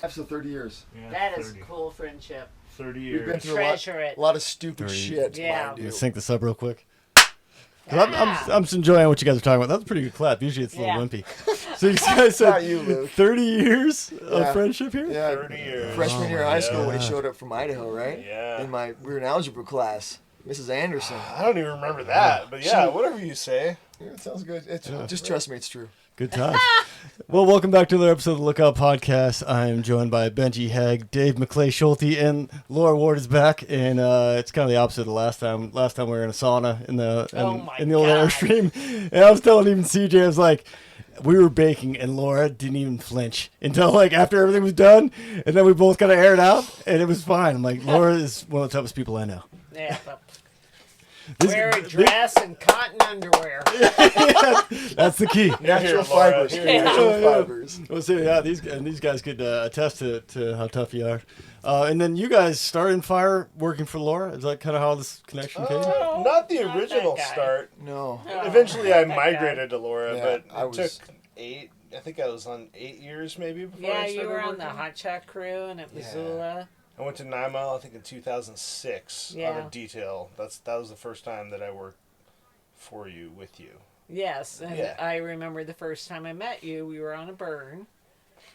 After 30 years. Yeah, That is 30. cool friendship. 30 We've years. been through Treasure a it. lot of stupid 30. shit. Yeah. Mind you. Let's sync this up real quick. 'Cause I'm just enjoying what you guys are talking about. That's a pretty good clap. Usually it's a little wimpy. So you guys Not said you, Luke. 30 years of Yeah. friendship here? Yeah, 30 years. freshman year of high school when he God. showed up from Idaho, right? Yeah. We were in algebra class. Mrs. Anderson. I don't even remember that, but yeah, whatever you say. Yeah, it sounds good. Just trust me, it's true. Good times. Well, welcome back to another episode of the Lookout Podcast. I am joined by Benji Hegg, Dave McClay Schulte, and Laura Ward is back. And it's kind of the opposite of last time. Last time we were in a sauna in the old God. Airstream. And I was telling even CJ, I was like, we were baking, and Laura didn't even flinch until like after everything was done. And then we both kind of aired out, and it was fine. I'm like, Laura is one of the toughest people I know. Yeah. Wear a dress and cotton underwear. That's the key. Natural Laura. fibers. Here, Natural fibers. Well, so yeah, these guys could attest to how tough you are. And then you guys started in fire working for Laura. Is that kind of how this connection came? Not the Not original that guy. start. No. Eventually, I not that guy. migrated to Laura, Yeah, but I it was- took 8. I think I was on 8 years maybe before Yeah, I you started were on the working. hot shot crew and at Yeah. Missoula. I went to 9 Mile, I think, in 2006 on Yeah. a detail. That was the first time that I worked for you, with you. Yes, and Yeah. I remember the first time I met you, we were on a burn,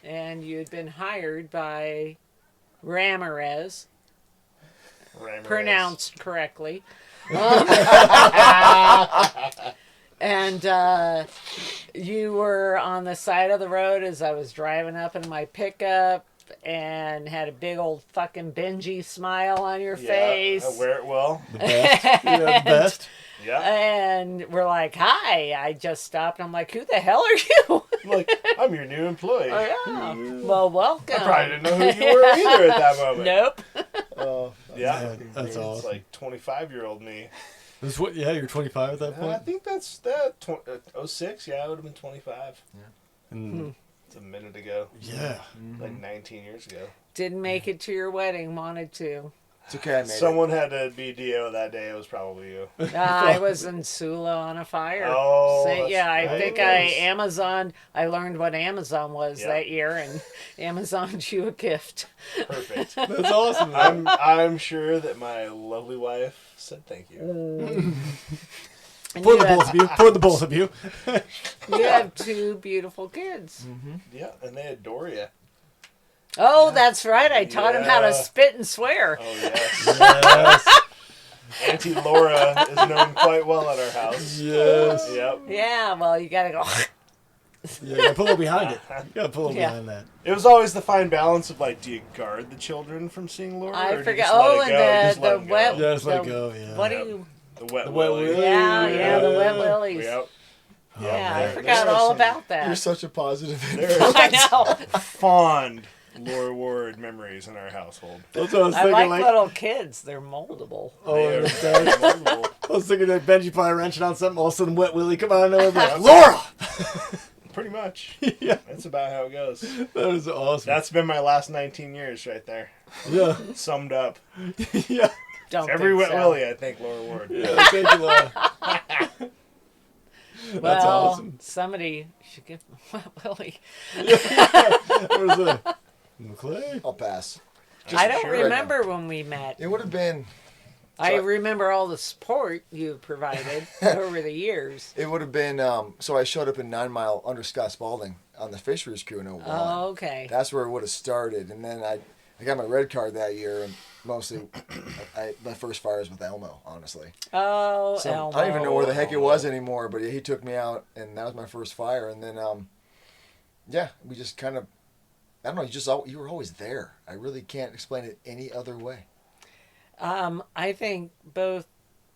and you had been hired by Ramirez, Ramirez. pronounced correctly. And you were on the side of the road as I was driving up in my pickup and had a big old fucking Benji smile on your Yeah, face. I wear it well. The best. Yeah, the best. Yeah. And we're like, hi. I just stopped. I'm like, who the hell are you? I'm like, I'm your new employee. Oh, yeah. Well, welcome. I probably didn't know who you were either at that moment. Nope. Oh, Yeah. That's It's awesome. like 25-year-old me. This what? Yeah, you're 25 at that I point. think that's that. 06, yeah, I would have been 25. And It's a minute ago. yeah. Like 19 years ago. Didn't make it to your wedding. Wanted to. it's okay, I made Someone had to be DO that day. It was probably you. I was in Sula on a fire. Oh, So, that's yeah, I right. think I learned what Amazon was Yep. that year, and Amazoned you a gift. Perfect. That's awesome. Man. I'm sure that my lovely wife said thank you. And For you the have- both of you. For the both of you. You have two beautiful kids. Yeah, and they adore you. Oh, that's right. I taught him how to Yeah. spit and swear. Oh yes. Yes. Auntie Laura is known quite well at our house. Yes. Yep. Yeah, well, you gotta go. Yeah, you gotta put a little behind it. You gotta put a little Yeah. behind that. It was always the fine balance of like, do you guard the children from seeing Laura? I or do you forgot. just let Oh, it and go? Just let the them go? wet. Yeah, just let it the- go, yeah. What do Yep. you? The wet The wet willy. willy. Yeah, the wet Yeah. willies. Yep. Yeah, I there- forgot there are all some about You're that. such a positive There influence. I know. Fond Laura Ward memories in our household. That's what I was I thinking. like little kids. They're moldable. oh, They are that's wonderful. I was thinking that Benji probably wrenching on something. All of a sudden, Wet Willie come out of nowhere. Like, Laura! Pretty much. Yeah, That's about how it goes. that is awesome. That's been my last 19 years right there. Yeah. Summed up. Yeah. Don't Every think wet so. willy, I think, Laura Ward. Yeah, thank you, Laura. Well, That's awesome. somebody should give Wet Willie. Where's the McClay? I'll pass. I don't sure. remember when we met. It would have been. I So- remember all the support you provided over the years. It would have been. So I showed up in 9 Mile under Scott Spalding on the fisheries crew in 01. Oh, okay. That's where it would have started, and then I got my red card that year, and mostly my first fire was with Elmo, honestly. Oh, So Elmo. I don't even know where the heck it was anymore, but he took me out, and that was my first fire. And then, yeah, we just kind of, I don't know, you were always there. I really can't explain it any other way. I think both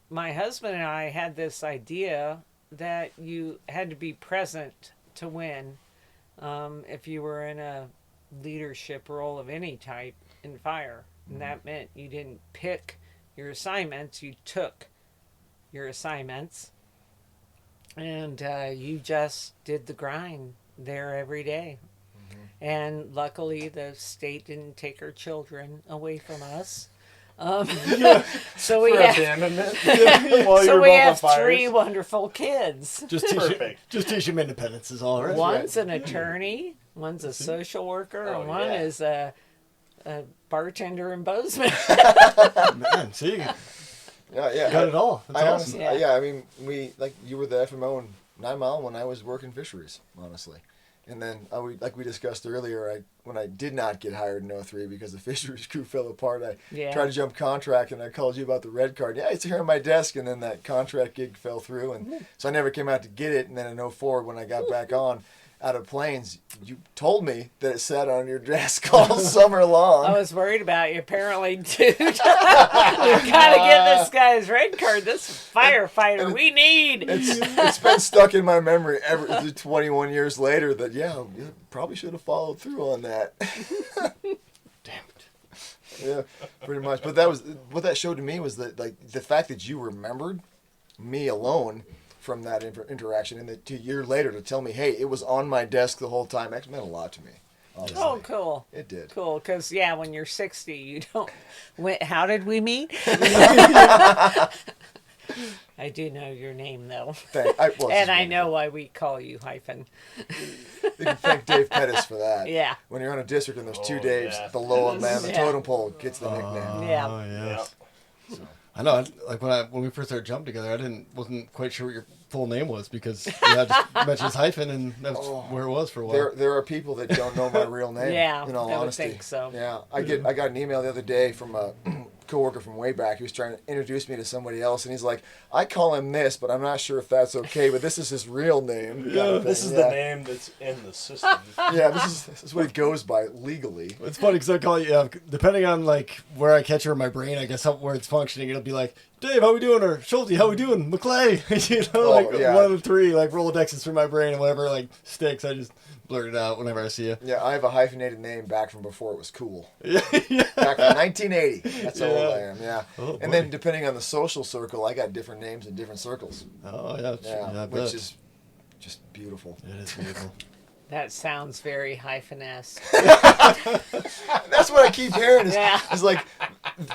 my husband and I had this idea that you had to be present to win if you were in a leadership role of any type in fire. And that meant you didn't pick your assignments, you took your assignments. And you just did the grind there every day. And luckily, the state didn't take our children away from us. So we For have abandonment. While you so were we both on have fires. 3 wonderful kids. Perfect. Just teach him independence is all, right? One's an attorney, one's a social worker, Oh, and one yeah. is a bartender in Bozeman. Man, see, you Yeah. got it all. That's I awesome. honestly, Yeah. yeah. I mean, you were the FMO in 9 Mile when I was working fisheries, honestly. And then, like we discussed earlier, when I did not get hired in 03 because the fisheries crew fell apart, I Yeah. tried to jump contract, and I called you about the red card. Yeah, it's here on my desk, and then that contract gig fell through, and so I never came out to get it. And then in 04, when I got back on out of planes, you told me that it sat on your desk all summer long. I was worried about you. Apparently, dude, we gotta get this guy's red card. This firefighter we need. It's been stuck in my memory ever 21 years later that you probably should have followed through on that. Damn it. Yeah, pretty much. But that was what that showed to me was that like the fact that you remembered me alone from that interaction, and that 2 years later to tell me, hey, it was on my desk the whole time. That meant a lot to me. Honestly. Oh, cool. It did. Cool, because when you're 60, you don't. How did we meet? I do know your name though, and I know why we call you Hyphen. You can thank Dave Pettis for that. Yeah. When you're on a district and there's 2 Daves, yeah. the lower man, the Yeah. totem pole gets the nickname. Yeah. Oh, yes. Yep. I know. Like when we first started jumping together, wasn't quite sure what your full name was because I just mentioned his hyphen, and that's where it was for a while. There are people that don't know my real name. Yeah, in all I would honesty. think so. Yeah, I got an email the other day from a coworker from way back. He was trying to introduce me to somebody else, and he's like, "I call him this, but I'm not sure if that's okay. But this is his real name." Yeah. This is the name that's in the system. Yeah, this is what he goes by legally. It's funny because I call you, depending on like where I catch her in my brain, I guess where it's functioning, it'll be like, Dave, how we doing? Or Schulte, how we doing? McClay, one of the 3 like Rolodexes through my brain, and whatever like sticks, I just blurt it out whenever I see you. Yeah, I have a hyphenated name back from before it was cool. Yeah. Back from 1980. That's how old I Yeah. am. Yeah. Oh, And then depending on the social circle, I got different names in different circles. Oh yeah. Yeah, I which bet. is just beautiful. It is beautiful. That sounds very hyphen-esque. That's what I keep hearing. Yeah. Is like,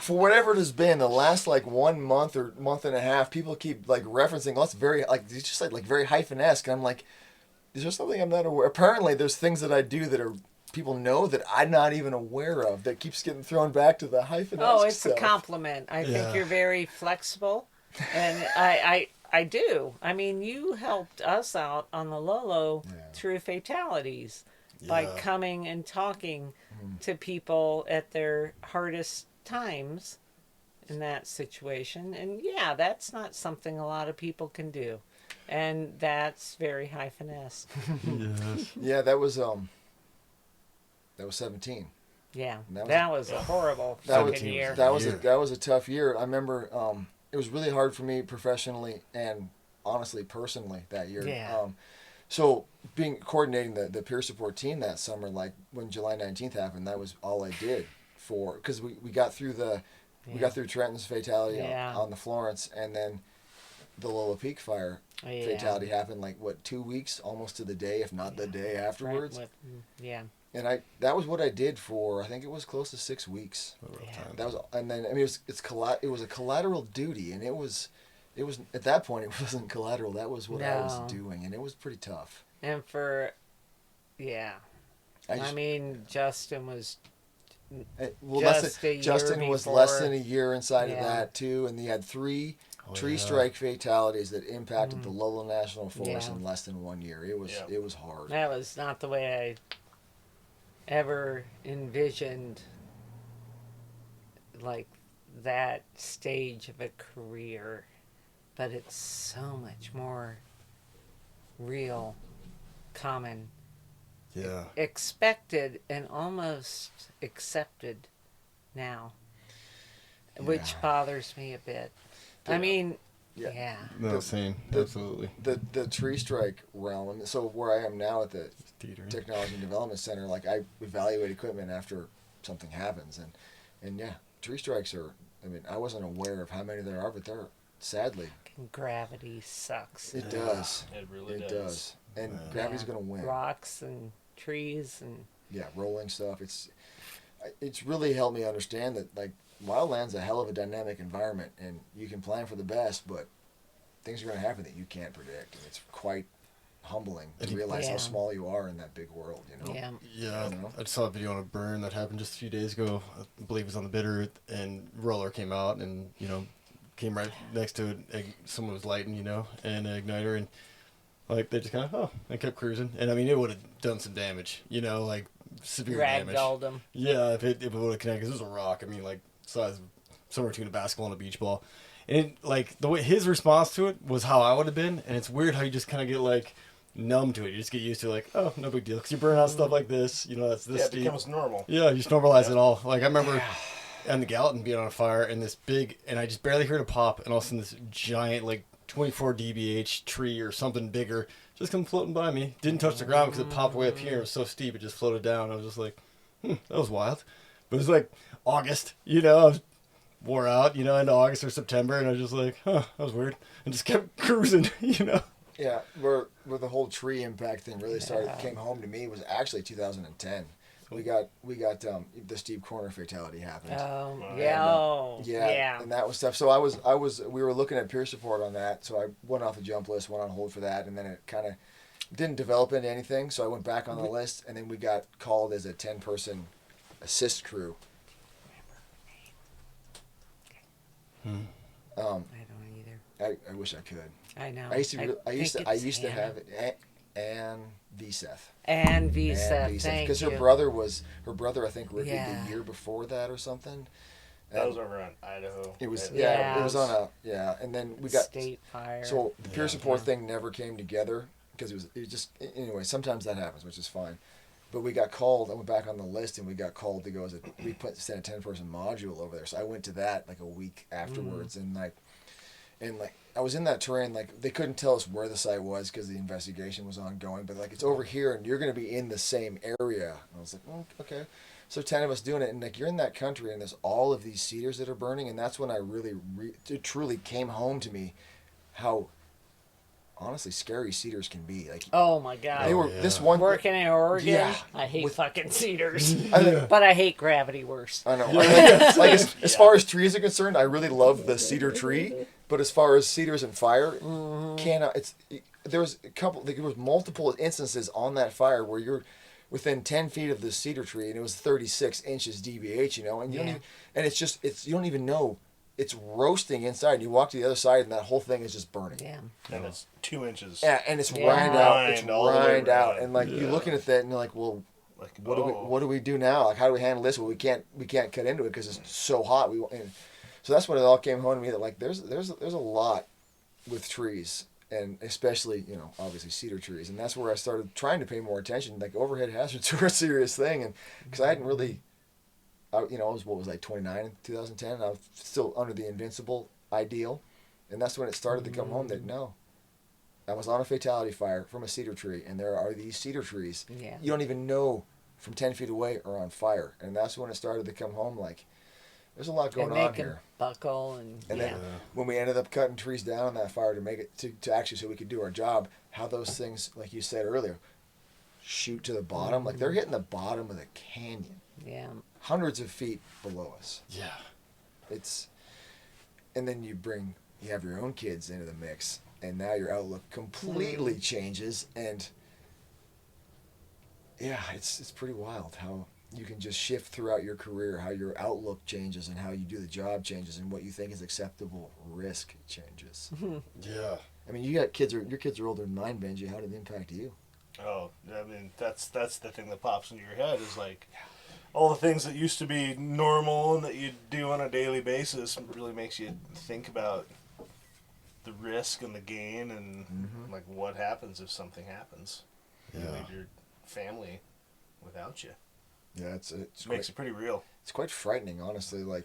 for whatever it has been, the last like 1 month or month and a half, people keep like referencing. Oh, it's very like you just said, like very hyphen-esque. And I'm like, is there something I'm not aware? Apparently, there's things that I do that are people know that I'm not even aware of that keeps getting thrown back to the hyphen-esque. Oh, it's stuff. a compliment. I Yeah. think you're very flexible, and I do. I mean, you helped us out on the Lolo through fatalities by Yeah. coming and talking to people at their hardest times in that situation. And yeah, that's not something a lot of people can do. And that's very hyphen-esque. Yes. Yeah, that was 17. Yeah, That was- that was a horrible That was- fucking year. That was Year. that was a tough year. I remember it was really hard for me professionally and honestly personally that year. Yeah. So coordinating the peer support team that summer, like when July 19th happened, that was all I did because we got through we got through Trenton's fatality Yeah. on the Florence, and then the Lola Peak fire Yeah. fatality happened 2 weeks almost to the day, if not the day afterwards. Right, yeah. And that was what I did for, I think it was close to 6 weeks. Yeah. That was, and then I mean it was a collateral duty, and it was at that point it wasn't collateral. That was what I was No. doing, and it was pretty tough. And yeah. I mean, Justin was just a year Justin was less before. than a year inside of Yeah. that too, and he had 3 Oh, tree yeah. strike fatalities that impacted the Lolo National Forest Yeah. in less than 1 year. It was Yeah. it was hard. That was not the way I ever envisioned like that stage of a career, but it's so much more real, common, Yeah. expected, and almost accepted now, which Yeah. bothers me a bit. I Yeah. mean, Yeah. yeah. No, The- same. the- Absolutely. The tree strike realm. So where I am now at the Teetering. Technology and Development Center, like I evaluate equipment after something happens, and yeah, tree strikes are. I mean, I wasn't aware of how many there are, but there are, sadly, Gravity sucks. it does. It really It does. does, and Yeah. gravity's gonna win. Rocks and trees and Yeah, rolling stuff. It's really helped me understand that like wildland's a hell of a dynamic environment, and you can plan for the best, but things are going to happen that you can't predict, and it's quite humbling to realize how small you are in that big world, you know? Yeah, You know? I just saw a video on a burn that happened just a few days ago. I believe it was on the Bitter, and roller came out and, came right next to it. Someone was lighting, and an igniter, and like they just kind of, and kept cruising. And I mean, it would have done some damage, like severe damage. Ragdolled them. Yeah, if it would have connected, 'cause it was a rock. I mean, like size of somewhere between a basketball and a beach ball. And like the way his response to it was how I would have been. And it's weird how you just kind of get like numb to it. You just get used to like, oh, no big deal. Because you burn out stuff like this, that's this. Yeah, it becomes normal. Yeah, you just normalize it all. Like I remember on the Gallatin being on a fire and this big, and I just barely heard a pop, and all of a sudden this giant like 24 dBH tree or something bigger just come floating by me. Didn't touch the ground because it popped way up here. It was so steep it just floated down. I was just like, that was wild. But it was like August, I was wore out, into August or September, and I was just like, that was weird, and just kept cruising, Yeah, where the whole tree impact thing really came home to me was actually 2010. We got the Steve Corner fatality happened. Yeah. And that was stuff. So we were looking at peer support on that. So I went off the jump list, went on hold for that, and then it kind of didn't develop into anything. So I went back on the list, and then we got called as a 10-person assist crew. I don't either. I wish I could. I know. I used to have it. And VSEF. And VSEF, because her brother I think rigged it the year before that or something. That was over on Idaho. It was it was on and then we got state fire. So the peer support thing never came together because it was just anyway. Sometimes that happens, which is fine. But we got called. I went back on the list and we got called to go as we sent a 10-person module over there. So I went to that like a week afterwards and I was in that terrain, like they couldn't tell us where the site was because the investigation was ongoing, but like it's over here and you're going to be in the same area. And I was like, okay. So 10 of us doing it, and like you're in that country and there's all of these cedars that are burning, and that's when I really it truly came home to me how honestly scary cedars can be. Like, oh my God, they were this one working in Oregon. Yeah, I hate fucking cedars, but I hate gravity worse. I know. Like as far as trees are concerned, I really love the cedar tree. But as far as cedars and fire, there was multiple instances on that fire where you're within 10 feet of the cedar tree and it was 36 inches DBH, and you don't even, and you don't even know it's roasting inside. And you walk to the other side and that whole thing is just burning. Yeah. And it's 2 inches. Yeah, and it's rind out. It's rind out, and like you're looking at that and you're like, well, like, what do we do now? Like, how do we handle this? Well, we can't cut into it because it's so hot. So that's when it all came home to me that like there's a lot with trees, and especially obviously cedar trees, and that's where I started trying to pay more attention. Like overhead hazards were a serious thing, and because I hadn't really, I was 29 in 2010, and I was still under the invincible ideal, and that's when it started to come home that no, I was on a fatality fire from a cedar tree, and there are these cedar trees you don't even know from 10 feet away are on fire, and that's when it started to come home like. There's a lot going on here. Buckle and then when we ended up cutting trees down on that fire to make it to actually so we could do our job, how those things, like you said earlier, shoot to the bottom. Like they're hitting the bottom of the canyon. Yeah. Hundreds of feet below us. Yeah. And then you have your own kids into the mix, and now your outlook completely changes, and it's pretty wild how you can just shift throughout your career, how your outlook changes and how you do the job changes and what you think is acceptable risk changes. Yeah. I mean, your kids are older than mine, Benji. How did it impact you? Oh, I mean, that's the thing that pops into your head is like all the things that used to be normal and that you do on a daily basis really makes you think about the risk and the gain and like what happens if something happens. Yeah. You leave your family without you. Yeah, it makes it pretty real. It's quite frightening, honestly. Like,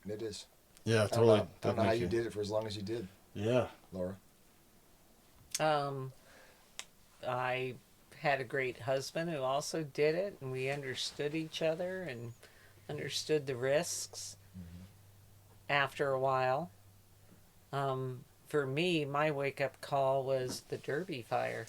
it is. Yeah, totally. I don't know how you did it for as long as you did. Yeah, Laura. I had a great husband who also did it, and we understood each other and understood the risks. After a while, for me, my wake-up call was the Derby fire.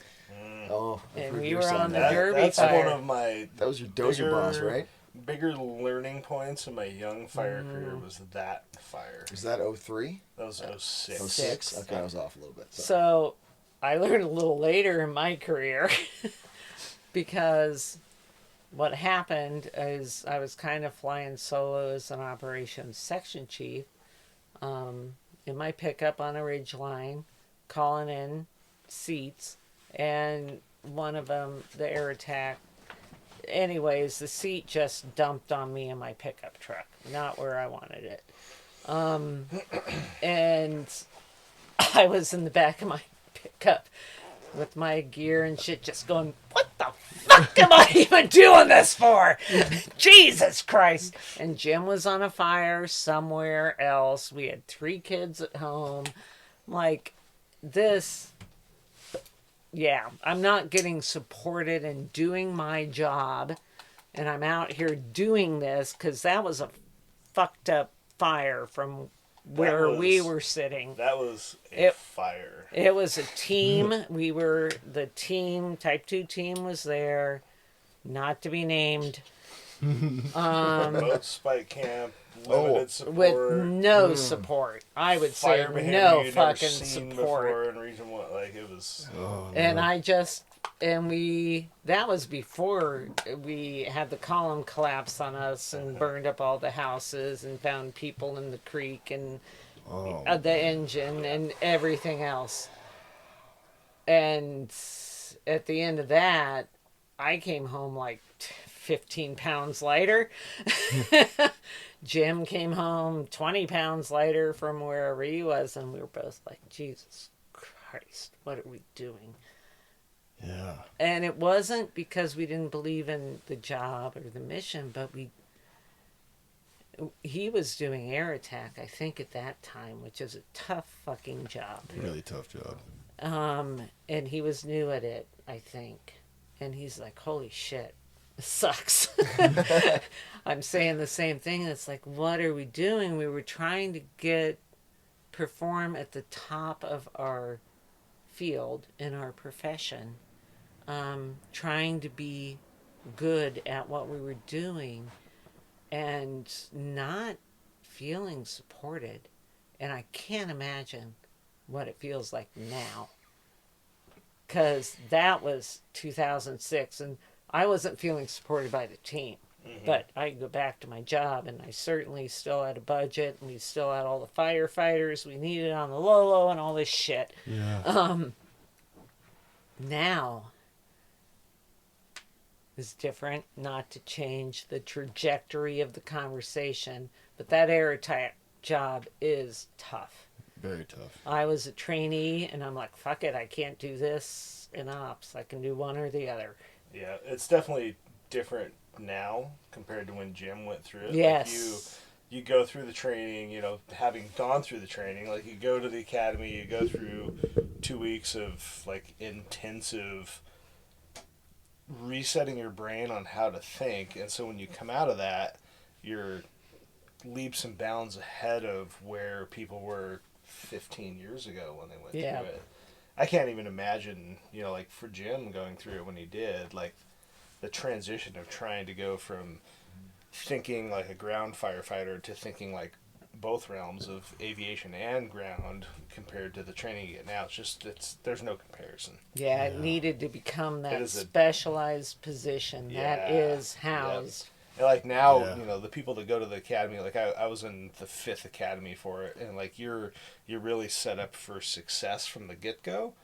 Oh, and I've we heard were you on say the Derby that's fire. one of my That was your dozer boss, right? bigger learning points in my young fire career was that fire. Was that 03? That was 06. 06? Okay, I was off a little bit. So I learned a little later in my career because what happened is I was kind of flying solo as an operations section chief in my pickup on a ridge line, calling in seats, and one of them, the air attack, anyways, the seat just dumped on me in my pickup truck, not where I wanted it. And I was in the back of my pickup with my gear and shit just going, what the fuck am I even doing this for? Jesus Christ. And Jim was on a fire somewhere else. We had 3 kids at home. Like, this, yeah, I'm not getting supported in doing my job. And I'm out here doing this because that was a fucked up fire from where we were sitting. That was a fire. It was a team. We were the team. Type 2 team was there, not to be named. Boat spike camp, limited support. With no support. I would say Fire behavior no you'd never fucking seen support. before in Region 1. Like, it was... And I just, and we, that was before we had the column collapse on us and burned up all the houses and found people in the creek and the engine and everything else. And at the end of that, I came home like 15 pounds lighter. Jim came home 20 pounds lighter from wherever he was, and we were both like, Jesus Christ, what are we doing? Yeah. And it wasn't because we didn't believe in the job or the mission, but he was doing air attack, I think, at that time, which is a tough fucking job. Really tough job. And he was new at it, I think. And he's like, holy shit, this sucks. I'm saying the same thing. It's like, what are we doing? We were trying to perform at the top of our field in our profession, trying to be good at what we were doing and not feeling supported. And I can't imagine what it feels like now, because that was 2006 and I wasn't feeling supported by the team. But I go back to my job, and I certainly still had a budget, and we still had all the firefighters we needed on the low and all this shit. Yeah. Now is different, not to change the trajectory of the conversation, but that air attack job is tough. Very tough. I was a trainee, and I'm like, fuck it, I can't do this in ops. I can do one or the other. Yeah, it's definitely different now compared to when Jim went through it. Yes. Like you go through the training, you know, having gone through the training, like you go to the academy, you go through 2 weeks of like intensive resetting your brain on how to think. And so when you come out of that, you're leaps and bounds ahead of where people were 15 years ago when they went through it. I can't even imagine, you know, like for Jim going through it when he did, like the transition of trying to go from thinking like a ground firefighter to thinking like both realms of aviation and ground compared to the training you get now. There's no comparison. Yeah, it needed to become that is a specialized position that is housed. Yep. And like now, you know, the people that go to the academy, like I was in the 5th academy for it, and like you're really set up for success from the get-go,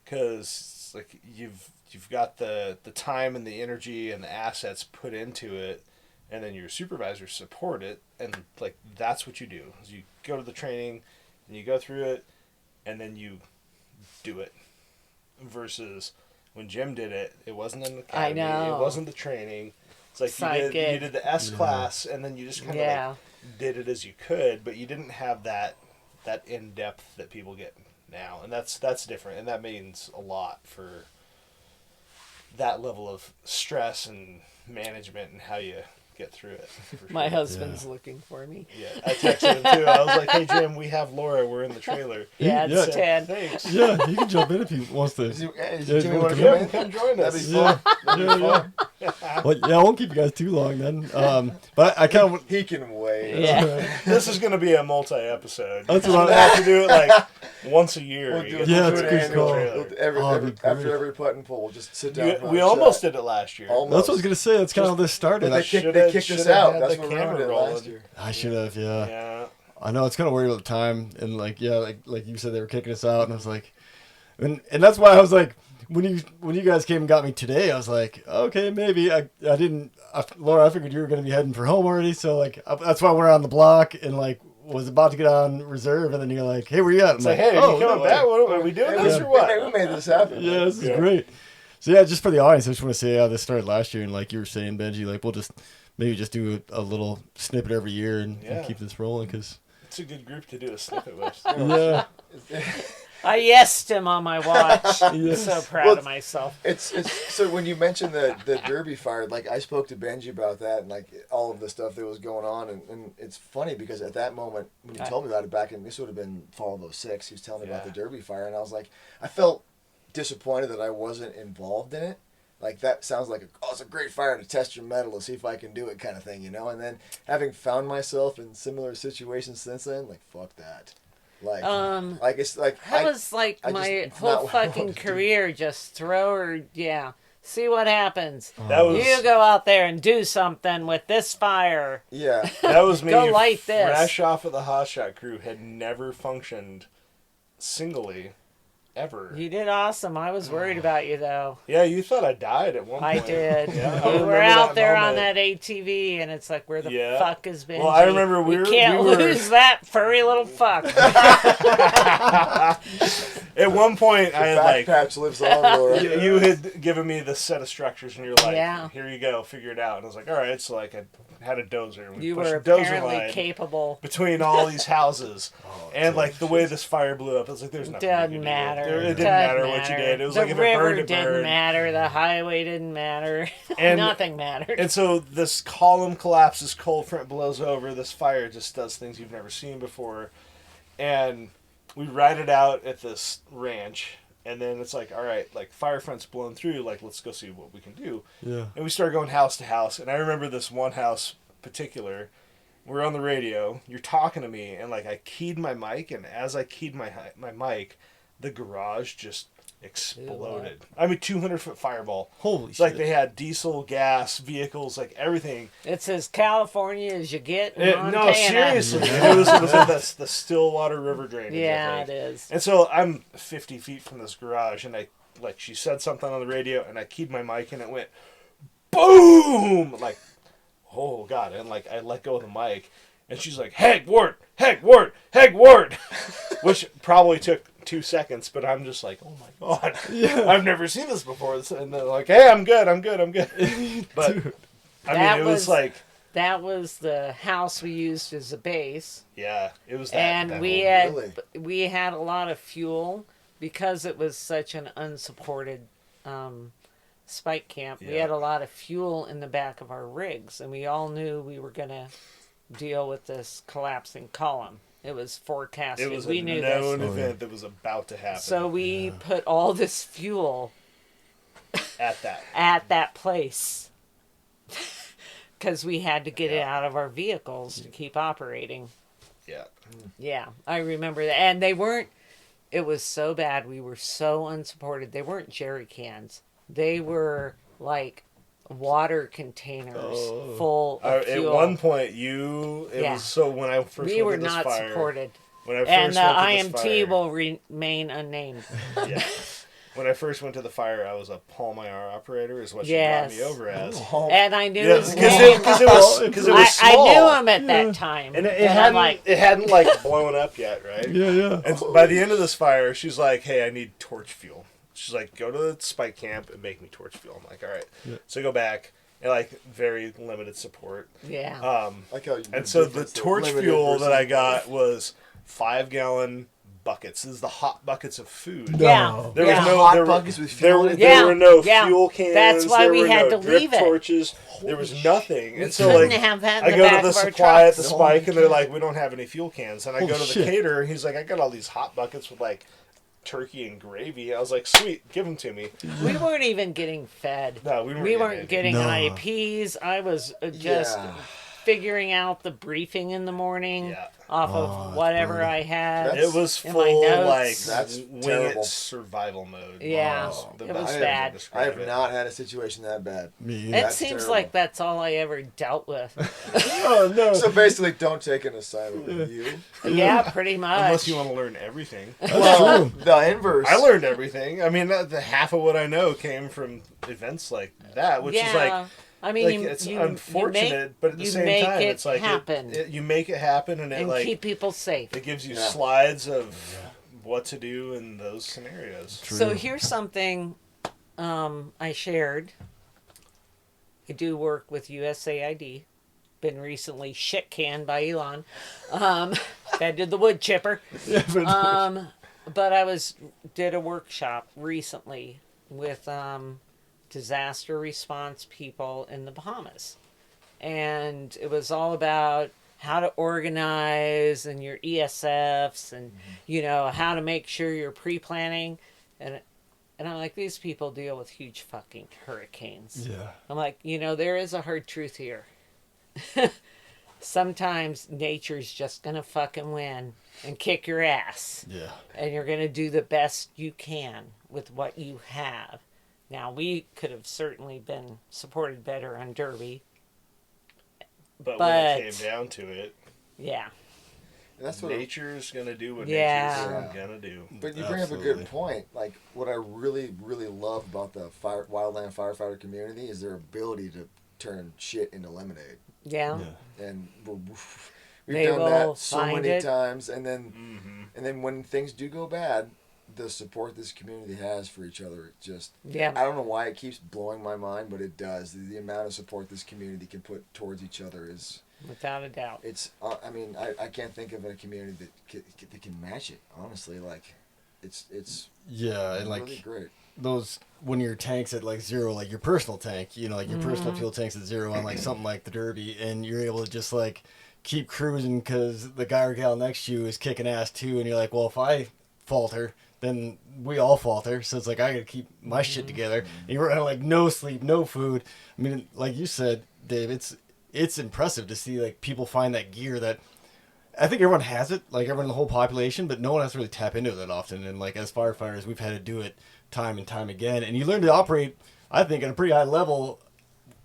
because like you've got the time and the energy and the assets put into it, and then your supervisors support it, and like that's what you do. Is you go to the training and you go through it, and then you do it. Versus when Jim did it, it wasn't an academy, I know. it wasn't the training. It's like you did the S class, and then you just kind of like did it as you could, but you didn't have that in depth that people get now, and that's different, and that means a lot for that level of stress and management and how you get through it. My husband's looking for me. Yeah, I texted him too. I was like, "Hey Jim, we have Laura. We're in the trailer." Yeah, it's Ted. Thanks. Yeah, he can jump in if he wants to. Jimmy want to Come join us. That'd be fun. That'd be fun. Well, yeah, I won't keep you guys too long then. But I kind of He can wait. Yeah. This is going to be a multi-episode. That's We're what going to have to do it like once a year. We'll do it. Yeah, We'll it's do a it good annually. call. After great. every putt and pull, we'll just sit down. and We have a almost chat. did it last year. Almost. That's what I was gonna say. That's kind of how this started. But they kicked us Should've out. had That's the what ruined camera it rolling. last year. I should have. Yeah. Yeah. I know it's kind of weird about the time, and like you said, they were kicking us out, and I was like, and that's why I was like, when you guys came and got me today, I was like, okay, maybe Laura, I figured you were gonna be heading for home already, so like that's why we're on the block and like was about to get on reserve, and then you're like, hey, where you at? I'm It's like, hey, are you coming no back? way. What are we doing Hey, this we- or what? We made this happen. Yeah, this is Yeah. great. So yeah, just for the audience, I just want to say how this started last year, and like you were saying, Benji, like we'll just maybe just do a little snippet every year and Yeah. keep this rolling because It's a good group to do a snippet with. yeah. I yesed him on my watch. I'm Yes. so proud Well, of myself. It's so when you mentioned the Derby fire, like I spoke to Benji about that and like all of the stuff that was going on, and it's funny because at that moment when you told me about it back in, this would have been fall of '06, he was telling me about the Yeah. Derby fire, and I was like, I felt disappointed that I wasn't involved in it. Like that sounds like it's a great fire to test your metal to see if I can do it kind of thing, you know. And then having found myself in similar situations since then, like fuck that. Like it's like That was like I my it's whole not what I fucking wanted to do. career. Just throw her, yeah. See what happens. That was You go out there and do something with this fire. Yeah. that was me. Go light this. Fresh off of the hotshot crew, had never functioned singly, ever. You did awesome. I was worried about you though. Yeah, you thought I died at one point. I did. Yeah, I We were remember out that there on moment. that ATV, and it's like, where the Yeah. fuck is Benji? Well, I remember we can't were- lose that furry little fuck. At one point, I The had back like patch lives on, Laura. you had given me this set of structures, and you're like, Yeah. "Here you go, figure it out." And I was like, "All right." So like, I had a dozer, and we You pushed were a dozer apparently line capable. between all these houses, and like the way this fire blew up, I was like, "There's nothing." Doesn't you can do. matter. It didn't Doesn't matter what you did. It was the like if it river burned, it didn't burned. matter. The highway didn't matter. And- Nothing mattered. And so this column collapses, cold front blows over. This fire just does things you've never seen before, and we ride it out at this ranch. And then it's like, all right, like fire front's blown through. Like, let's go see what we can do. Yeah. And we started going house to house. And I remember this one house particular. We're on the radio. You're talking to me, and like I keyed my mic, and as I keyed my mic, the garage just exploded. I mean, 200-foot fireball. Holy It's shit. like they had diesel, gas, vehicles, like everything. It's as California as you get in No, Montana. seriously. And it was in the Stillwater River drainage. Yeah, I it think. is. And so I'm 50 feet from this garage, and she said something on the radio, and I keyed my mic, and it went boom! Like, oh God! And like I let go of the mic, and she's like, "Heg Ward, Heg Ward, Heg Ward," which probably took 2 seconds, but I'm just like, "Oh my God, I've never seen this before." And they're like, "Hey, I'm good. But I That mean, it was like, That was the house we used as a base. yeah, it was that. And that we whole- had we had a lot of fuel because it was such an unsupported spike camp. We Yeah. had a lot of fuel in the back of our rigs, and we all knew we were going to deal with this collapsing column. It was forecasted. It was we a knew known this. event that was about to happen. So we put all this fuel at that, at that place because we had to get it out of our vehicles to keep operating. yeah, Yeah, I remember that. And they weren't, it was so bad. We were so unsupported. They weren't jerry cans. They were like water containers full of At fuel. one point, was so when I first we went were to this not fire, supported. When I first And the went to this IMT fire, will remain unnamed. yeah. When I first went to the fire, I was a Paul Meyer operator, is what she Yes. brought me over as. And I knew Yeah, his name. because it was I small. knew him at that time. And it And I'm hadn't like, it hadn't like blown up yet, right? Yeah, yeah. And by the end of this fire, she's like, "Hey, I need torch fuel." She's like, "Go to the spike camp and make me torch fuel." I'm like, "All right." Yeah. So I go back and like very limited support. yeah. Like how you And so the difference of torch limited fuel versus- that I got was 5-gallon buckets. This is the hot buckets of food. Yeah. There yeah. was no Hot there, buckets with there, fuel were- in it? there Yeah, were no yeah. fuel cans. That's why there we were had no to drip leave it. torches. There was nothing. We And so couldn't like have that in I the go back to the of our supply at trucks. the spike and they're like, "We don't have any fuel cans." And I Oh, go to the shit. caterer and he's like, "I got all these hot buckets with like turkey and gravy. I was like, sweet, give them to me. We weren't even getting fed. No, we weren't getting No. IEPs. I was just Yeah. figuring out the briefing in the morning Yeah. off Oh, of that's whatever brutal. I had. It was in my full, notes. like, That's wing terrible. it survival mode. Yeah, was the it best was way to bad. describe I have it. not had a situation that bad. Me It either. That's seems terrible. like that's all I ever dealt with. Oh no. So basically, don't take an assignment with you. Yeah, pretty much. Unless you want to learn everything. Well, the inverse. I learned everything. I mean, the half of what I know came from events like that, which is like, I mean, like you, it's you, unfortunate, you make, but at the you same make time, it it's like happen you make it happen, and it and like keep people safe. it gives you Yeah. slides of what to do in those scenarios. True. So here's something I shared. I do work with USAID. Been recently shit canned by Elon. That did the wood chipper. Yeah, but But I did a workshop recently with disaster response people in the Bahamas. And it was all about how to organize and your ESFs and, you know, how to make sure you're pre-planning. And I'm like, these people deal with huge fucking hurricanes. yeah. I'm like, you know, there is a hard truth here. Sometimes nature's just going to fucking win and kick your ass. Yeah. And you're going to do the best you can with what you have. Now, we could have certainly been supported better on Derby. But when But- it came down to it, Yeah. And that's what. nature's gonna do what Yeah. nature's gonna do. But you bring up a Absolutely. good point. Like what I really, really love about the wildland firefighter community is their ability to turn shit into lemonade. Yeah. Yeah. And we've They done will that so find many it. times. And Mm-hmm. then when things do go bad, the support this community has for each other, it just Yeah. I don't know why it keeps blowing my mind, but it does. The amount of support this community can put towards each other is Without a doubt. it's. I mean, I can't think of a community that can match it. Honestly, like it's Yeah, and like really great. those when your tank's at like zero, like your personal tank, you know, like your personal Mm-hmm. fuel tank's at zero on like something like the Derby, and you're able to just like keep cruising because the guy or gal next to you is kicking ass too, and you're like, well, if I falter, then we all falter. So it's like I gotta keep my shit together. And you're running like no sleep, no food. I mean, like you said, Dave, it's impressive to see like people find that gear that I think everyone has it, like everyone in the whole population, but no one has to really tap into it that often. And like as firefighters, we've had to do it time and time again. And you learn to operate, I think, at a pretty high level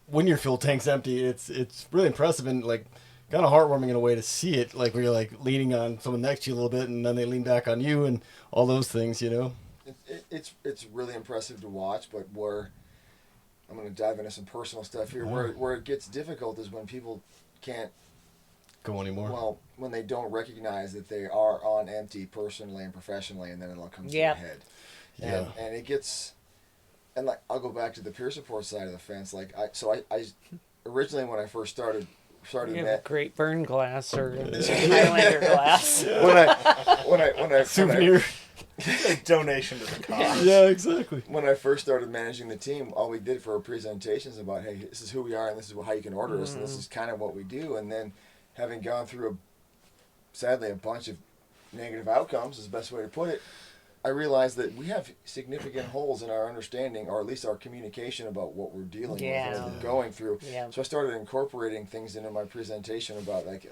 when your fuel tank's empty. It's really impressive and like kind of heartwarming in a way to see it, like where you're like leaning on someone next to you a little bit, and then they lean back on you, and all those things, you know. It's really impressive to watch, but where I'm going to dive into some personal stuff here. Where it gets difficult is when people can't. Go anymore. Well, when they don't recognize that they are on empty personally and professionally, and then it all comes Yep. to a head. Yeah. And it gets, and like I'll go back to the peer support side of the fence. Like I originally when I first started You have a that great burn glass or Highlander glass. when I Souvenir. It's a donation to the cause. Yeah, exactly. when I first started managing the team, all we did for our presentations about, hey, this is who we are and this is how you can order us and this is kind of what we do. And then having gone through sadly a bunch of negative outcomes is the best way to put it, I realized that we have significant holes in our understanding, or at least our communication about what we're dealing Yeah. with, what we're going through. Yeah. So I started incorporating things into my presentation about like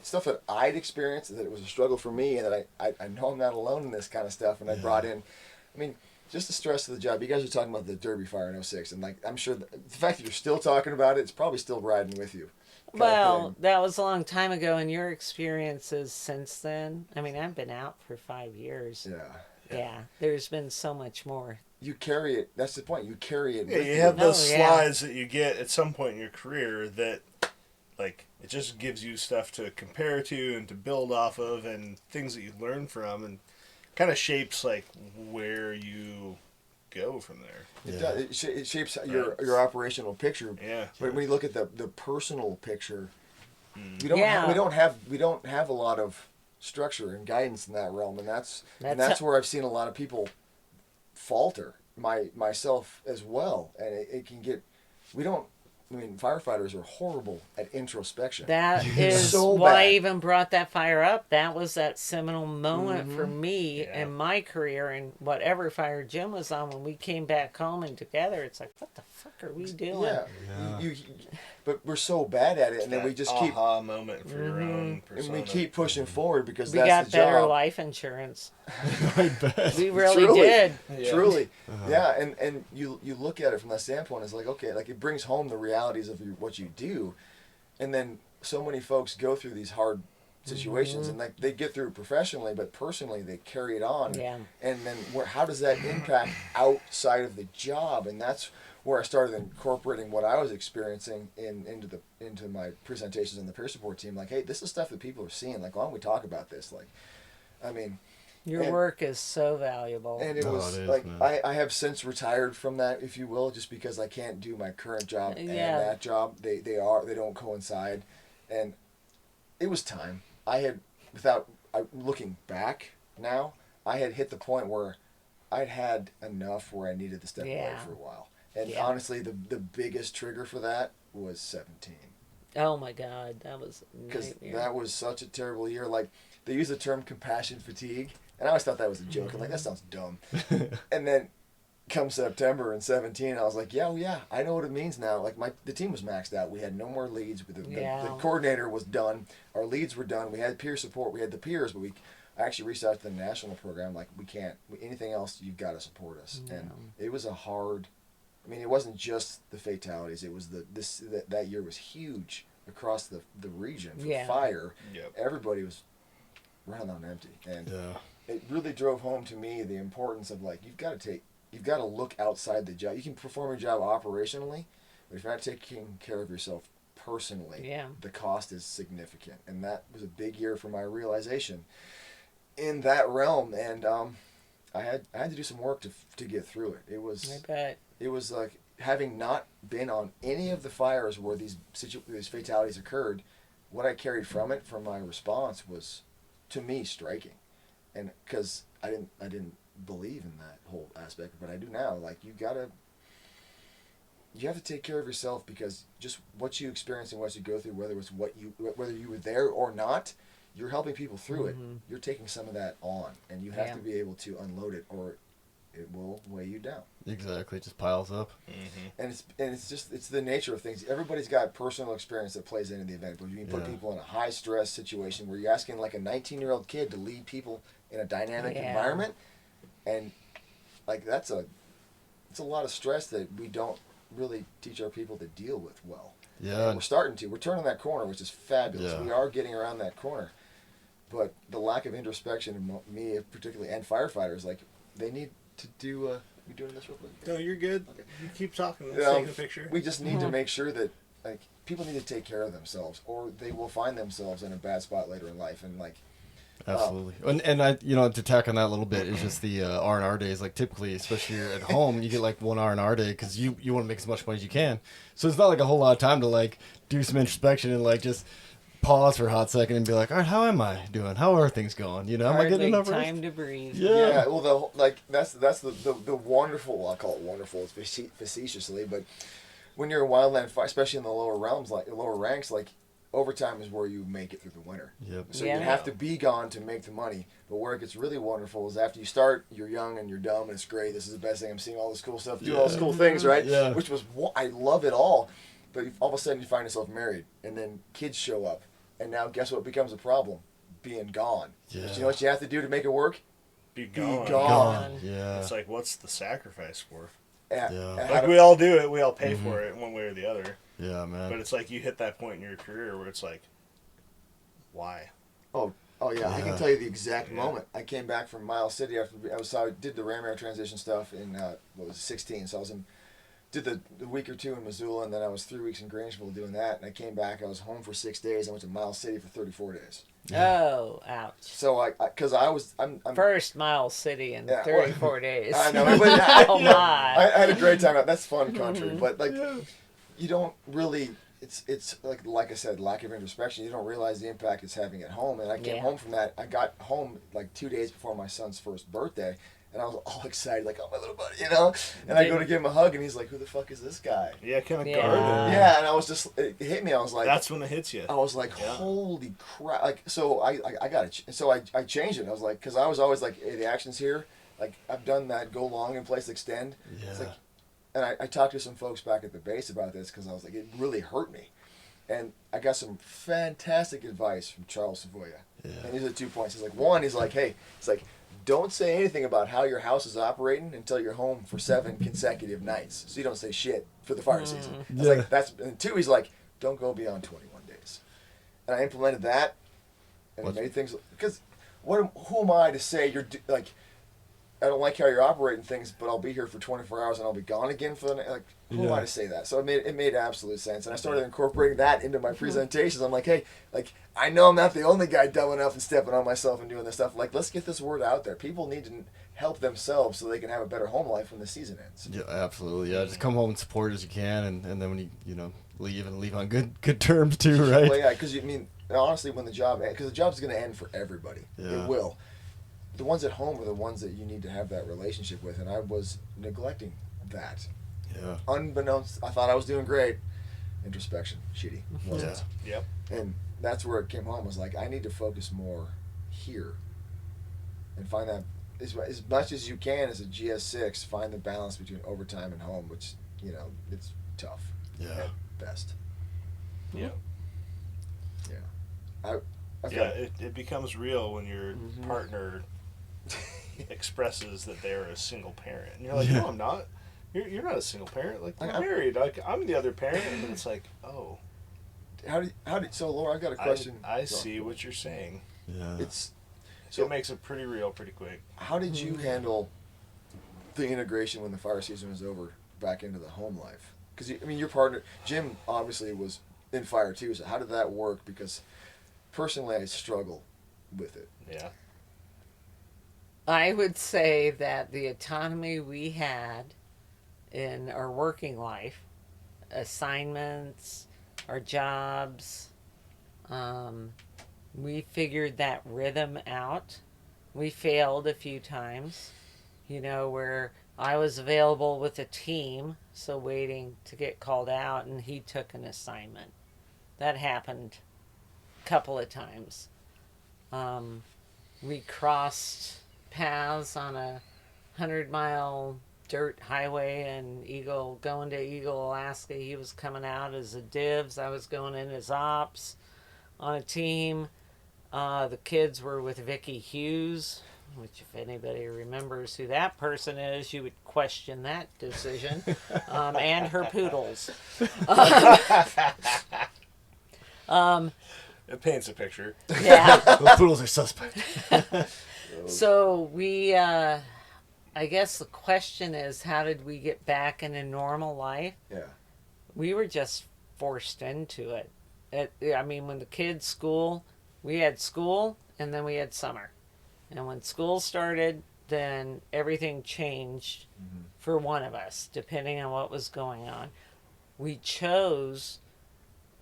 stuff that I'd experienced, that it was a struggle for me, and that I know I'm not alone in this kind of stuff. And I brought in, I mean, just the stress of the job. You guys are talking about the Derby fire in 06, and like I'm sure the fact that you're still talking about it, it's probably still riding with you. kind of Well, thing. that was a long time ago, and your experiences since then. I mean, I've been out for 5 years. Yeah. Yeah, there's been so much more. You carry it. That's the point. You carry it. Yeah, with you have those Oh, yeah. slides that you get at some point in your career that, like, it just gives you stuff to compare to and to build off of, and things that you learn from, and kind of shapes like where you go from there. It does. It shapes your operational picture. Yeah. But when you look at the personal picture, we Yeah. don't have a lot of structure and guidance in that realm, and that's That's where I've seen a lot of people falter. Myself as well, and it can get. We don't I mean, firefighters are horrible at introspection. That is So why I bad. even brought that fire up. That was that seminal moment for Mm-hmm. me Yeah. in my career, and whatever fire Jim was on when we came back home and together. It's like, what the fuck are we doing? Yeah. Yeah. But we're so bad at it, and then we That just keep aha moment for your own and persona. we keep pushing forward because We that's got the better job. life insurance. I bet. We really Truly. did. Yeah. Truly, yeah, and you look at it from that standpoint. It's like, okay, like it brings home the realities of what you do, and then so many folks go through these hard situations, and like they get through it professionally, but personally they carry it on. Yeah. And then how does that impact outside of the job? And that's where I started incorporating what I was experiencing into my presentations on the peer support team. Like, hey, this is stuff that people are seeing. Like, why don't we talk about this? Like, I mean. Your And- work is so valuable. And it Oh, was it is, like man. I have since retired from that, if you will, just because I can't do my current job and Yeah. that job. They don't coincide, and it was time. I had looking back now, I had hit the point where I'd had enough where I needed to step away Yeah. for a while. And Yeah. honestly, the biggest trigger for that was 17. Oh my God, that was a Because nightmare. that was such a terrible year. Like, they use the term compassion fatigue, and I always thought that was a joke. I'm like, that sounds dumb. And then come September and 17, I was like, yeah, I know what it means now. Like, the team was maxed out. We had no more leads. The Yeah. coordinator was done. Our leads were done. We had peer support. We had the peers, but I actually reached out to the national program. Like, we can't, anything else, you've got to support us. And it was a hard, I mean, it wasn't just the fatalities. It was that year was huge across the region for Yeah. fire. Yep. Everybody was running on empty, and Yeah. it really drove home to me the importance of, like, you've got to look outside the job. You can perform your job operationally, but if you're not taking care of yourself personally, Yeah. the cost is significant. And that was a big year for my realization in that realm. And I had to do some work to get through it. I bet. It was like, having not been on any of the fires where these fatalities occurred, what I carried from it, from my response, was, to me, striking. And because I didn't believe in that whole aspect, but I do now. Like, you have to take care of yourself, because just what you experience and what you go through, whether you were there or not, you're helping people through it. You're taking some of that on, and you have Yeah. to be able to unload it, or it will weigh you down. Exactly. It just piles up. And it's the nature of things. Everybody's got personal experience that plays into the event. But you put Yeah. people in a high stress situation where you're asking, like, a 19-year-old kid to lead people in a dynamic Yeah. environment, and like it's a lot of stress that we don't really teach our people to deal with well. Yeah. And we're starting to. We're turning that corner, which is fabulous. Yeah. We are getting around that corner, but the lack of introspection in me, particularly, and firefighters, like, they need to do. You doing this real quick? No, you're good. Okay. You keep talking. Let's Yeah, take a picture. We just need to make sure that, like, people need to take care of themselves, or they will find themselves in a bad spot later in life. And, like, Absolutely. And I, to tack on that a little bit, is just the R&R days. Like, typically, especially here at home, you get like one R&R day because you want to make as much money as you can. So it's not like a whole lot of time to, like, do some introspection and, like, just pause for a hot second and be like, all right, how am I doing? How are things going? Am I Hardly getting enough rest? time to breathe. Yeah. well, that's the wonderful. Well, I call it wonderful, facetiously, but when you're a wildland fire, especially in the lower realms, like lower ranks, like, overtime is where you make it through the winter. Yep. So Yeah. you have to be gone to make the money. But where it gets really wonderful is after you start, you're young and you're dumb and it's great. This is the best thing. I'm seeing all this cool stuff, doing all these cool things, right? Yeah. Which was, I love it all. But all of a sudden you find yourself married, and then kids show up, and now guess what becomes a problem? Being gone. Yeah. But you know what you have to do to make it work? Be gone. gone. Yeah. It's like, what's the sacrifice for? Yeah. Like, we all do it. We all pay for it one way or the other. Yeah, man. But it's like you hit that point in your career where it's like, why? Oh yeah, I Yeah. can tell you the exact Yeah. moment. I came back from Miles City after I did the Ram Air transition stuff in 16. So I was did the week or two in Missoula, and then I was 3 weeks in Grangeville doing that. And I came back. I was home for 6 days. I went to Miles City for 34 days. Oh, ouch. So I'm First Miles City in Yeah, 34 days. I know, but Oh, my. I had a great time out. That's fun country, but like you don't really. It's like I said, lack of introspection. You don't realize the impact it's having at home. And I came Yeah. home from that. I got home like 2 days before my son's first birthday, And I was all excited, like, oh, my little buddy, you know? And I go to give him a hug, and he's like, who the fuck is this guy? Yeah, kind of Yeah. guarded. Yeah, and I was just, it hit me. I was like, That's when it hits you. I was like, Yeah. holy crap. Like, so I got it. So I changed it. I was like, because I was always like, hey, the action's here. Like, I've done that go long in place, extend. Yeah. It's like, and I talked to some folks back at the base about this because I was like, it really hurt me. And I got some fantastic advice from Charles Savoya. Yeah. And these are the 2 points. He's like, one, he's like, hey, it's like, don't say anything about how your house is operating until you're home for 7 consecutive nights. So you don't say shit for the fire season. It's Yeah. like, that's, and 2, he's like, don't go beyond 21 days. And I implemented that, and it made things, because who am I to say like, I don't like how you're operating things, but I'll be here for 24 hours and I'll be gone again for the night. Like, who am I to say that? So it made absolute sense, and I started incorporating that into my presentations. I'm like, hey, like, I know I'm not the only guy dumb enough and stepping on myself and doing this stuff. Like, let's get this word out there. People need to help themselves so they can have a better home life when the season ends. Yeah, absolutely. Yeah, just come home and support as you can, and then when you leave on good terms too, right? Well, yeah, because you mean honestly, when the job ends, because the job's going to end for everybody. Yeah. It will. The ones at home are the ones that you need to have that relationship with, and I was neglecting that. Yeah. Unbeknownst, I thought I was doing great. Introspection, shitty. Wasn't. Yep. And that's where it came home. Was like, I need to focus more here, and find that as much as you can as a GS6. Find the balance between overtime and home, which it's tough. Yeah. At best. Yeah. I've Yeah, got, it becomes real when your partner expresses that they're a single parent, and you're like, Yeah. no, I'm not. You're not a single parent. Like, we're I'm- married. Like, I'm the other parent, and then it's like, oh, how do so Laura? I've got a question. I see what you're saying. Yeah. It's So it makes it pretty real pretty quick. how did you handle the integration when the fire season was over back into the home life? Because your partner Jim obviously was in fire too. So how did that work? Because personally, I struggle with it. Yeah. I would say that the autonomy we had in our working life, assignments, our jobs, we figured that rhythm out. We failed a few times, where I was available with a team, so waiting to get called out, and he took an assignment. That happened a couple of times. We crossed paths on a 100-mile dirt highway in going to Eagle, Alaska. He was coming out as a divs. I was going in as ops on a team. The kids were with Vicky Hughes, which if anybody remembers who that person is, you would question that decision. And her poodles. It paints a picture. Yeah. Those poodles are suspect. So we, I guess the question is, how did we get back in a normal life? Yeah. We were just forced into it. When the kids' we had school and then we had summer. And when school started, then everything changed for one of us, depending on what was going on. We chose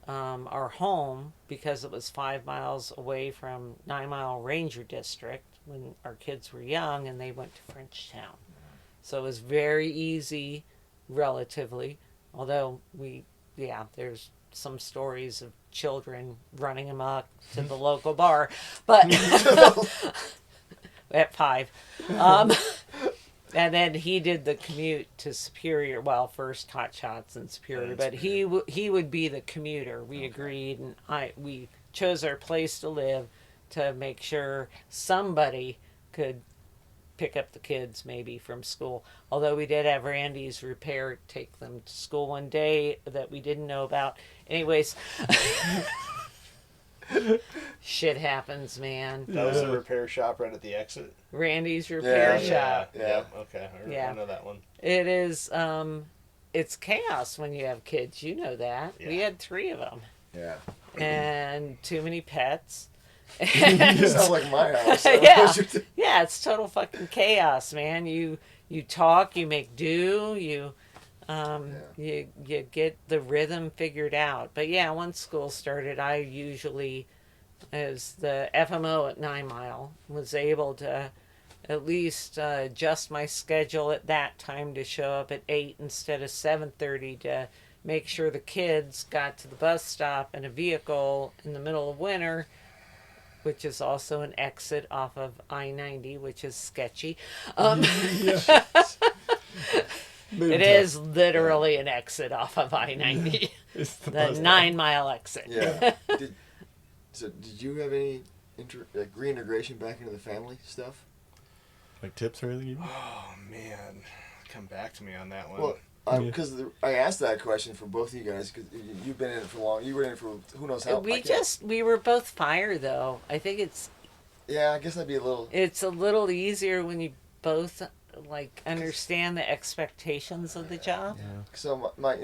our home because it was 5 miles away from 9 Mile Ranger District when our kids were young, and they went to Frenchtown. So it was very easy, relatively, although there's some stories of children running amok to the local bar, but at 5. And then he did the commute to Superior. Well, first Hot Shots in Superior, but he would be the commuter. We agreed, and we chose our place to live to make sure somebody could pick up the kids maybe from school. Although we did have Randy's repair take them to school one day that we didn't know about. Anyways, shit happens, man. That was the repair shop right at the exit. Randy's repair shop. Yeah. Yep. Okay. Yeah. I know that one. It is, it's chaos when you have kids. You know that. Yeah. We had 3 of them. Yeah. And too many pets. Sounds like my house. Yeah. Yeah, it's total fucking chaos, man. You talk, you make do, you get the rhythm figured out. But yeah, once school started, I usually, as the FMO at 9 Mile, was able to at least adjust my schedule at that time to show up at 8 instead of 7:30 to make sure the kids got to the bus stop in a vehicle in the middle of winter, which is also an exit off of I-90, which is sketchy. It is literally an exit off of I-90, It's the the best. 9-mile exit. Yeah. Did you have any reintegration back into the family stuff? Like tips or anything? Oh man, come back to me on that one. Well, because I asked that question for both of you guys because you've been in it for long. You were in it for who knows how. We were both fire though. I think Yeah, I guess that'd be a little. it's a little easier when you both like understand the expectations of the job. Yeah. So my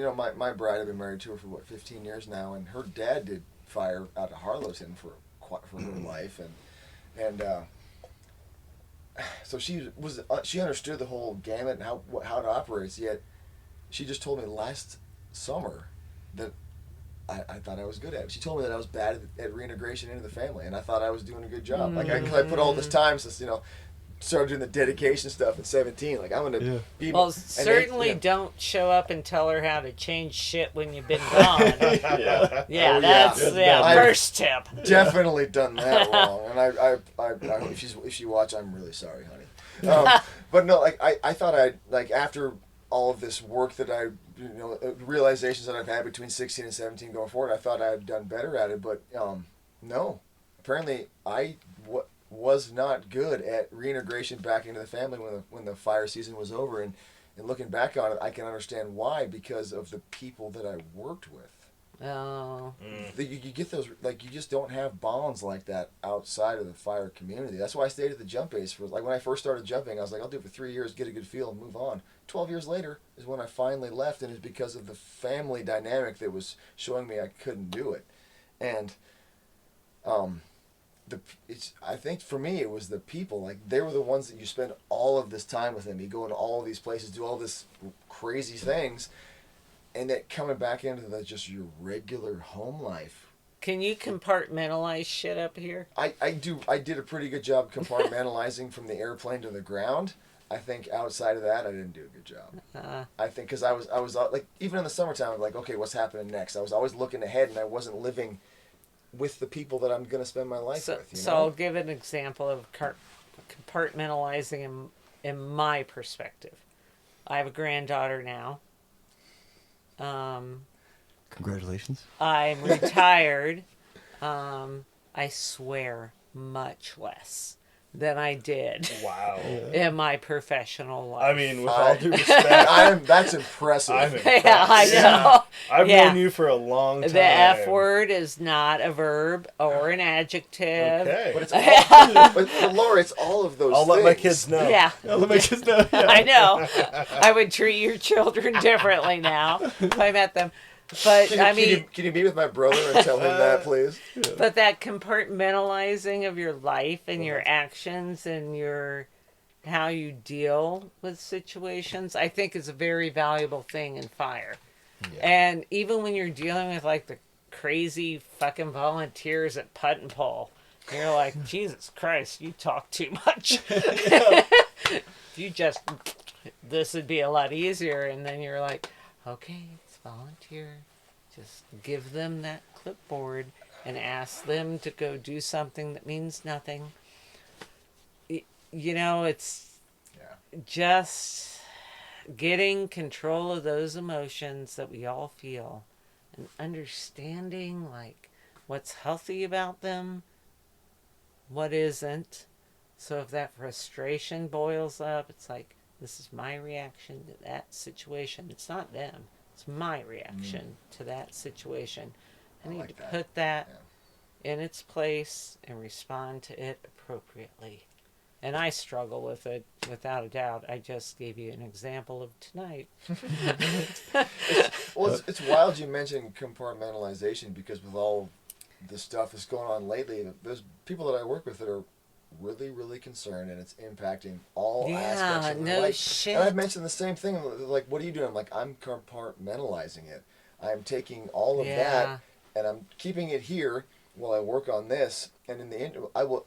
bride, I've been married to her for 15 years now, and her dad did fire out of Harlowton for her life, and so she understood the whole gamut and how it operates. Yet she just told me last summer that I thought I was good at it. She told me that I was bad at reintegration into the family, and I thought I was doing a good job. Like I put all this time since started doing the dedication stuff at 17. Like I'm gonna be. Well, certainly don't show up and tell her how to change shit when you've been gone. Yeah, that's first tip. Definitely done that wrong, and I if she watch, I'm really sorry, honey. But no, like I thought after all of this work that realizations that I've had between 16 and 17 going forward, I thought I had done better at it, but no, apparently I was not good at reintegration back into the family when the fire season was over, and looking back on it, I can understand why, because of the people that I worked with. Oh. You get those, like, you just don't have bonds like that outside of the fire community. That's why I stayed at the jump base for, like, when I first started jumping, I was like, I'll do it for 3 years, get a good feel, and move on. 12 years later is when I finally left, and it's because of the family dynamic that was showing me I couldn't do it. And I think for me it was the people. Like, they were the ones that you spend all of this time with them. You go into all of these places, do all this crazy things, and then coming back into just your regular home life. Can you compartmentalize shit up here? I did a pretty good job compartmentalizing from the airplane to the ground. I think outside of that, I didn't do a good job. I think because I was like, even in the summertime, I'm like, okay, what's happening next? I was always looking ahead, and I wasn't living with the people that I'm going to spend my life with. So I'll give an example of compartmentalizing in my perspective. I have a granddaughter now. Congratulations. I'm retired. I swear much less than I did Wow. in my professional life. I mean, with all due respect, that's impressive. I'm impressed. Yeah, I know. I've known you for a long time. The F word is not a verb or an adjective. Okay. But it's all, but Laura, it's all of those I'll things. let my kids know. Yeah. I'll let my kids know. Yeah. I know. I would treat your children differently now if I met them. But Can you meet with my brother and tell him that, please? But that compartmentalizing of your life and your actions and how you deal with situations, I think is a very valuable thing in fire. Yeah. And even when you're dealing with like the crazy fucking volunteers at Putt and Pull, you're like, Jesus Christ, you talk too much. This would be a lot easier. And then you're like, okay, it's volunteer. Just give them that clipboard and ask them to go do something that means nothing. It's just getting control of those emotions that we all feel and understanding like what's healthy about them, what isn't. So if that frustration boils up, it's like, this is my reaction to that situation. It's not them. It's my reaction to that situation. I need to put that in its place and respond to it appropriately. And I struggle with it, without a doubt. I just gave you an example of tonight. It's wild you mentioned compartmentalization, because with all the stuff that's going on lately, there's people that I work with that are really, really concerned, and it's impacting all aspects of their life. Shit. And I've mentioned the same thing. Like, what are you doing? I'm like, I'm compartmentalizing it. I'm taking all of that, and I'm keeping it here while I work on this. And in the end,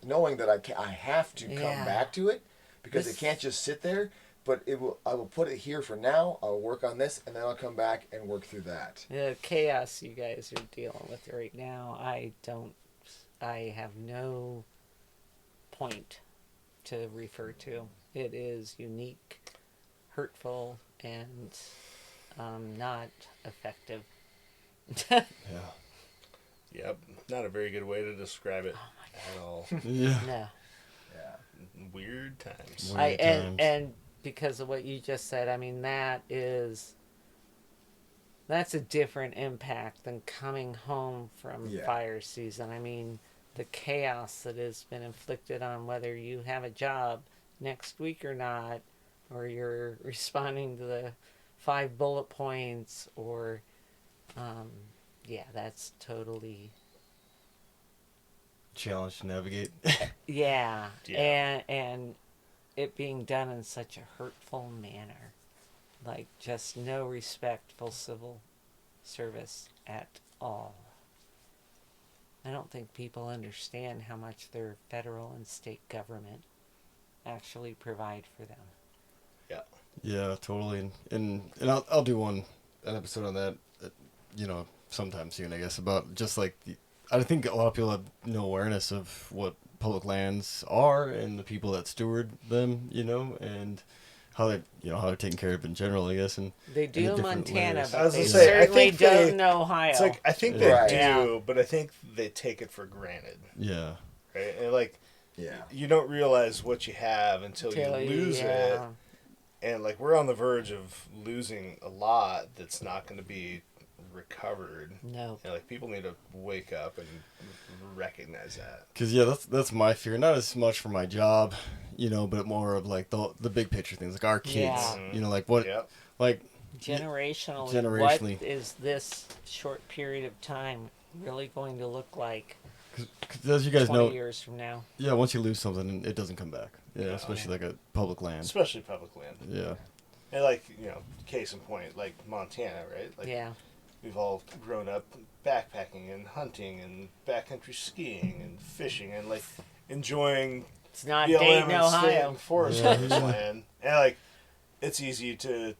knowing that I have to come back to it, because it can't just sit there. But I will put it here for now. I'll work on this, and then I'll come back and work through that. The chaos you guys are dealing with right now, I have no point to refer to. It is unique, hurtful, and not effective. Yeah. Yep. Not a very good way to describe it at all. Yeah. No. Yeah. Weird times. Weird times. And because of what you just said, I mean, that's a different impact than coming home from fire season. I mean, the chaos that has been inflicted on whether you have a job next week or not, or you're responding to the 5 bullet points, or, that's totally... Challenge to navigate. Yeah. And it being done in such a hurtful manner. Like, just no respectful civil service at all. I don't think people understand how much their federal and state government actually provide for them. Yeah. Yeah, totally. And I'll do an episode on that, sometime soon, I guess, about just like I think a lot of people have no awareness of what public lands are and the people that steward them, and how they're taken care of in general, I guess. And they do in Montana, layers. but they certainly don't in Ohio. It's like, I think they Right. do, but I think they take it for granted. Yeah. Right? And like, Yeah. you don't realize what you have until you lose it. And like, we're on the verge of losing a lot that's not going to be recovered. No. And like, people need to wake up and recognize that. Because that's my fear. Not as much for my job, but more of like the big picture things, like our kids. Yeah. Like what, like Generationally, what is this short period of time really going to look like? Because as you guys 20 know, years from now. Yeah, once you lose something, it doesn't come back. Yeah, especially like a public land. Especially public land. Yeah. And like, case in point, like Montana, right? Like, we've all grown up backpacking and hunting and backcountry skiing and fishing and like enjoying it's not Dayton, Ohio. Forest land. And like, it's easy to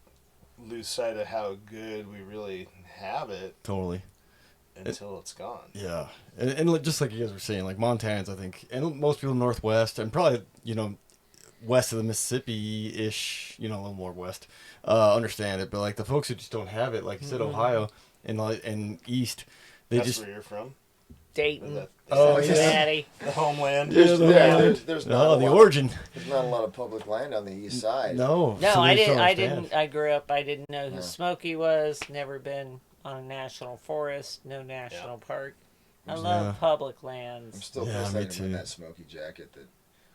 lose sight of how good we really have it. Totally. Until it's gone. Yeah. And just like you guys were saying, like Montanans, I think, and most people in the Northwest, and probably, west of the Mississippi-ish, a little more west, understand it. But like the folks who just don't have it, like you said, Ohio and East, That's where you're from? Dayton. Cincinnati. The homeland. There's not the origin. There's not a lot of public land on the east side. No. No, I didn't. I grew up. I didn't know who Smokey was. Never been on a national forest. No national park. I love public lands. I'm still pissed in that Smoky jacket that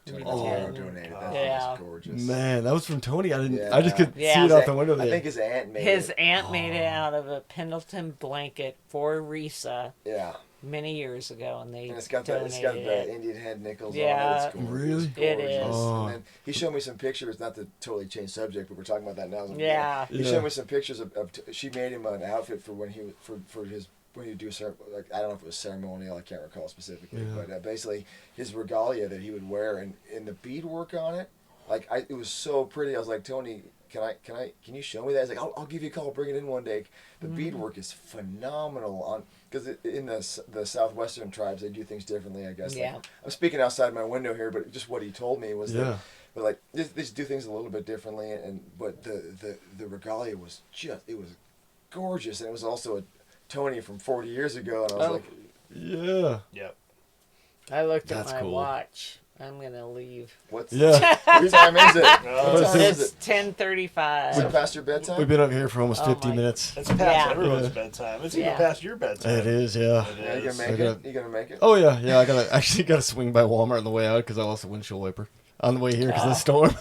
Tony donated. That was gorgeous. Man, that was from Tony. I just could see it out the window there. I think his aunt made it. His aunt made it out of a Pendleton blanket for Risa. Yeah. Many years ago, and it's got the Indian head nickels on it. It's gorgeous. Really? It is. And then he showed me some pictures, not to totally change subject, but we're talking about that now. He showed me some pictures of she made him an outfit for when he would do like I don't know if it was ceremonial, I can't recall specifically, but basically his regalia that he would wear and the beadwork on it, it was so pretty. I was like, Tony, can you show me that? He's like, I'll give you a call, bring it in one day. The beadwork is phenomenal because in the southwestern tribes they do things differently, I guess. Yeah. Like, I'm speaking outside my window here, but just what he told me was that, but like they just do things a little bit differently, but the regalia was it was gorgeous, and it was also a Tony from 40 years ago, and I was like, Yep. I looked at my watch. I'm gonna leave. What time is it? It's 10:35. Is it past your bedtime? We've been up here for almost 50 minutes. It's past everyone's bedtime. It's even past your bedtime. It is, yeah. You gonna make it? You gonna make it? Oh yeah. I actually got to swing by Walmart on the way out because I lost a windshield wiper on the way here because of the storm.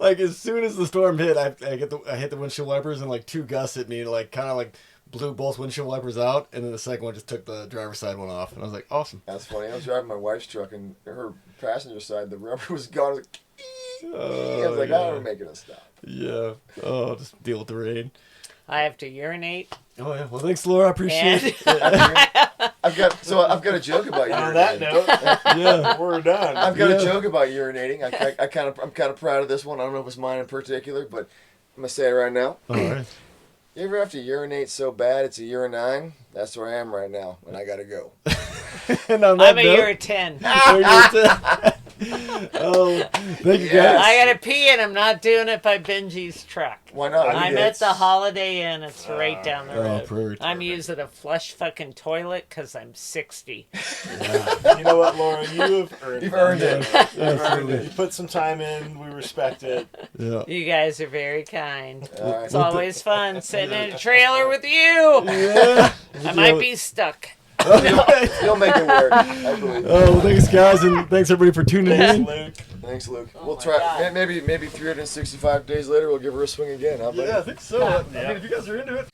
Like as soon as the storm hit, I hit the windshield wipers and like 2 gusts hit me, kind of blew both windshield wipers out, and then the second one just took the driver's side one off, and I was like, awesome. That's funny. I was driving my wife's truck, and her passenger side, the rubber was gone. I was like, I was like, I'm making a stop. Yeah. Oh, just deal with the rain. I have to urinate. Oh yeah. Well, thanks, Laura. I appreciate it. I've got a joke about urinating. On that note, Yeah. we're done. I've got Yeah. a joke about urinating. I'm kind of proud of this one. I don't know if it's mine in particular, but I'm gonna say it right now. All right. You ever have to urinate so bad it's a urinine? That's where I am right now, and I gotta go. And on that I'm a note, year at 10. oh, thank you Yes. guys. I gotta pee and I'm not doing it by Benji's truck. Why not? I'm at the Holiday Inn. It's right down the Oh, road. perfect. I'm using a flush fucking toilet because I'm 60. You know what, Laura? You've earned You've it. earned it. Absolutely. You put some time in. We respect it. Yeah. You guys are very kind. All right. It's always fun sitting in a trailer with you. Yeah. I might be stuck. You'll make it work. I believe. Oh, well, thanks, guys, and thanks everybody for tuning Thanks, in. Luke. Thanks, Luke. Oh We'll my try. God. Maybe 365 days later, we'll give her a swing again. How about Yeah, I think so. I Yeah. mean, if you guys are into it.